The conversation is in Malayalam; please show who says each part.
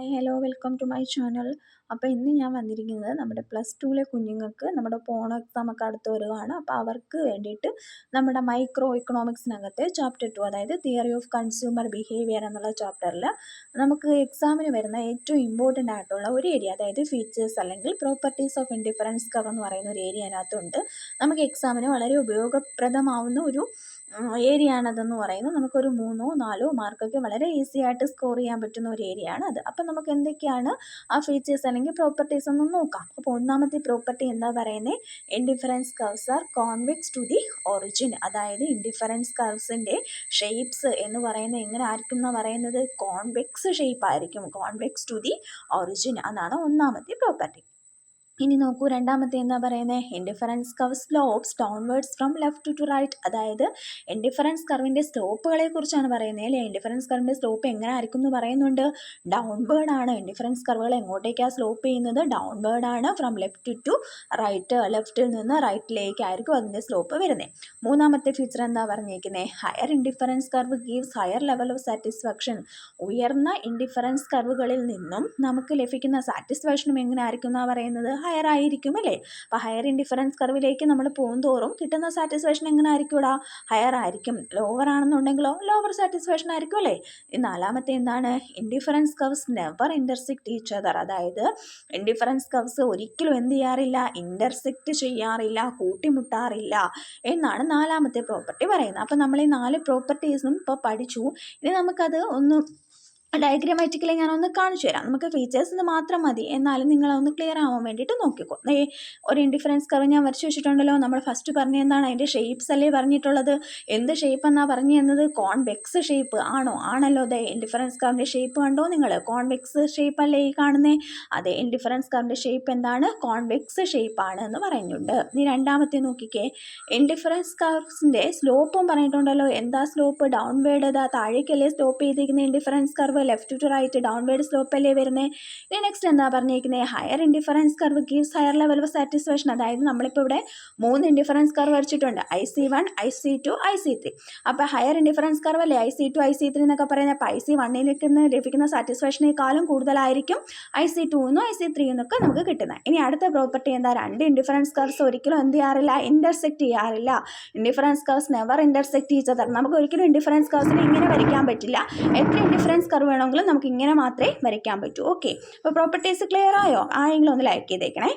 Speaker 1: Hi hello welcome to my channel. അപ്പോൾ ഇന്ന് ഞാൻ വന്നിരിക്കുന്നത് നമ്മുടെ +2 കുഞ്ഞുങ്ങൾക്ക് നമ്മുടെ ഓണം എക്സാമൊക്കെ അടുത്ത് വരുവാണ്. അപ്പോൾ അവർക്ക് വേണ്ടിയിട്ട് നമ്മുടെ മൈക്രോ ഇക്കണോമിക്സിനകത്തെ ചാപ്റ്റർ 2, അതായത് തിയറി ഓഫ് കൺസ്യൂമർ ബിഹേവിയർ എന്നുള്ള ചാപ്റ്ററിൽ നമുക്ക് എക്സാമിന് വരുന്ന ഏറ്റവും ഇമ്പോർട്ടൻ്റ് ആയിട്ടുള്ള ഒരു ഏരിയ, അതായത് ഫീച്ചേഴ്സ് അല്ലെങ്കിൽ പ്രോപ്പർട്ടീസ് ഓഫ് ഇൻഡിഫറൻസ് കർവ് എന്ന് പറയുന്ന ഒരു ഏരിയ അതിനകത്തുണ്ട്. നമുക്ക് എക്സാമിന് വളരെ ഉപയോഗപ്രദമാവുന്ന ഒരു ഏരിയ ആണതെന്ന് പറയുന്നത്. നമുക്കൊരു 3-4 മാർക്കൊക്കെ വളരെ ഈസി ആയിട്ട് സ്കോർ ചെയ്യാൻ പറ്റുന്ന ഒരു ഏരിയ ആണ് അത്. അപ്പം നമുക്ക് എന്തൊക്കെയാണ് ആ ഫീച്ചേഴ്സ് അല്ലെങ്കിൽ പ്രോപ്പർട്ടീസ് ഒന്ന് നോക്കാം. അപ്പോൾ ഒന്നാമത്തെ പ്രോപ്പർട്ടി എന്താ പറയുന്നത്, indifference curves are convex to the origin. അതായത് ഇൻഡിഫറൻസ് കർവ്സിൻ്റെ ഷേപ്സ് എന്ന് പറയുന്നത് എങ്ങനെ ആയിരിക്കും എന്നാണ് പറയുന്നത്, കോൺവെക്സ് ഷേപ്പ് ആയിരിക്കും, കോൺവെക്സ് ടു ദി ഒറിജിൻ. അതാണ് ഒന്നാമത്തെ പ്രോപ്പർട്ടി. ഇനി നോക്കൂ, രണ്ടാമത്തെ എന്താ പറയുന്നത്, indifference curve slopes downwards from left to right. അതായത് ഇൻഡിഫറൻസ് കർവിൻ്റെ സ്ലോപ്പുകളെ കുറിച്ചാണ് പറയുന്നത് അല്ലേ. ഇൻഡിഫറൻസ് കർവിൻ്റെ സ്ലോപ്പ് എങ്ങനെ ആയിരിക്കും എന്ന് പറയുന്നുണ്ട്, ഡൗൺവേർഡ് ആണ്. ഇൻഡിഫറൻസ് കർവുകൾ എങ്ങോട്ടേക്കാണ് സ്ലോപ്പ് ചെയ്യുന്നത്, ഡൗൺവേർഡ് ആണ്. ഫ്രം ലെഫ്റ്റ് ടു റൈറ്റ്, ലെഫ്റ്റിൽ നിന്ന് റൈറ്റിലേക്കായിരിക്കും അതിൻ്റെ സ്ലോപ്പ് വരുന്നത്. മൂന്നാമത്തെ ഫീച്ചർ എന്താ പറഞ്ഞേക്കുന്നത്, higher indifference curve gives higher level of satisfaction. ഉയർന്ന ഇൻഡിഫറൻസ് കർവുകളിൽ നിന്നും നമുക്ക് ലഭിക്കുന്ന സാറ്റിസ്ഫാക്ഷനും എങ്ങനെ ആയിരിക്കും എന്നാണ് പറയുന്നത്, ഹയർ ആയിരിക്കും അല്ലേ. അപ്പോൾ ഹയർ ഇൻഡിഫറൻസ് കർവിലേക്ക് നമ്മൾ പോകുന്തോറും കിട്ടുന്ന സാറ്റിസ്ഫാക്ഷൻ എങ്ങനെ ആയിരിക്കും ഇവിടെ, ഹയർ ആയിരിക്കും. ലോവർ ആണെന്നുണ്ടെങ്കിലോ ലോവർ സാറ്റിസ്ഫാക്ഷൻ ആയിരിക്കും അല്ലേ. നാലാമത്തെ എന്താണ്, indifference curves never intersect each other. അതായത് ഇൻഡിഫറൻസ് കർവ്സ് ഒരിക്കലും എന്ത് ചെയ്യാറില്ല, ഇൻ്റർസെക്റ്റ് ചെയ്യാറില്ല, കൂട്ടിമുട്ടാറില്ല എന്നാണ് നാലാമത്തെ പ്രോപ്പർട്ടി പറയുന്നത്. അപ്പോൾ നമ്മൾ ഈ 4 പ്രോപ്പർട്ടീസും ഇപ്പോൾ പഠിച്ചു. ഇനി നമുക്കത് ഒന്ന് ഡയഗ്രമാറ്റിക്കലി ഞാനൊന്ന് കാണിച്ചു തരാം. നമുക്ക് ഫീച്ചേഴ്സ് മാത്രം മതി, എന്നാലും നിങ്ങളൊന്ന് ക്ലിയർ ആവാൻ വേണ്ടിയിട്ട് നോക്കിക്കോ. ഒരു ഇൻഡിഫറൻസ് കർവ് ഞാൻ വരച്ച് വെച്ചിട്ടുണ്ടല്ലോ. നമ്മൾ ഫസ്റ്റ് പറഞ്ഞ എന്താണ്, അതിൻ്റെ ഷേപ്സ് അല്ലേ പറഞ്ഞിട്ടുള്ളത്. എന്ത് ഷേപ്പ് എന്നാണ് പറഞ്ഞു തന്നത്, കോൺവെക്സ് ഷേപ്പ് ആണോ, ആണല്ലോ. അതെ, ഇൻഡിഫറൻസ് കർവിൻ്റെ ഷേപ്പ് കണ്ടോ നിങ്ങൾ, കോൺവെക്സ് ഷേപ്പ് അല്ലേ ഈ കാണുന്നത്. അതെ, ഇൻഡിഫറൻസ് കർവിൻ്റെ ഷേപ്പ് എന്താണ്, കോൺവെക്സ് ഷേപ്പ് ആണ് എന്ന് പറയുന്നുണ്ട്. ഇനി രണ്ടാമത്തെ നോക്കിക്കേ, ഇൻഡിഫറൻസ് കർവ്സിൻ്റെ സ്ലോപ്പും പറഞ്ഞിട്ടുണ്ടല്ലോ. എന്താ സ്ലോപ്പ്, ഡൗൺവേർഡ്. താഴേക്കല്ലേ സ്ലോപ്പ് ചെയ്തിരിക്കുന്ന indifference curve, left to right downward slope അല്ലേ വരുന്നത്. ഇനി നെക്സ്റ്റ് എന്താ പറഞ്ഞിരിക്കുന്നത്, higher indifference curve gives higher level of satisfaction. അതായത് നമ്മളിപ്പോൾ ഇവിടെ 3 ഇൻഡിഫറൻസ് കർവ് വരച്ചിട്ടുണ്ട്, IC1, IC2, IC3. അപ്പോൾ ഹയർ ഇൻഡിഫറൻസ് കർവ് അല്ലേ IC2, IC3 എന്നൊക്കെ പറയുന്നത്. അപ്പോൾ IC1ലേക്ക് ലഭിക്കുന്ന സാറ്റിസ്ഫാക്ഷനേക്കാളും കൂടുതലായിരിക്കും IC2 IC3 എന്നൊക്കെ നമുക്ക് കിട്ടുന്നത്. ഇനി അടുത്ത പ്രോപ്പർട്ടി എന്താ, 2 ഇൻഡിഫറൻസ് കർവ്സ് ഒരിക്കലും എന്ത് ചെയ്യാറില്ല, ഇൻ്റർസെക്റ്റ് ചെയ്യാറില്ല. Indifference curves never intersect each other. നമുക്ക് ഒരിക്കലും ഇൻഡിഫറൻസ് കർവ്സിനെ ഇങ്ങനെ വരയ്ക്കാൻ പറ്റില്ല. എത്ര ഇൻഡിഫറൻസ് കർവ് വേണമെങ്കിലും നമുക്ക് ഇങ്ങനെ മാത്രമേ വരയ്ക്കാൻ പറ്റൂ. ഓക്കെ, അപ്പോൾ പ്രോപ്പർട്ടീസ് ക്ലിയർ ആയോ? ആയെങ്കിലും ഒന്ന് ലൈക്ക് ചെയ്തേക്കണേ.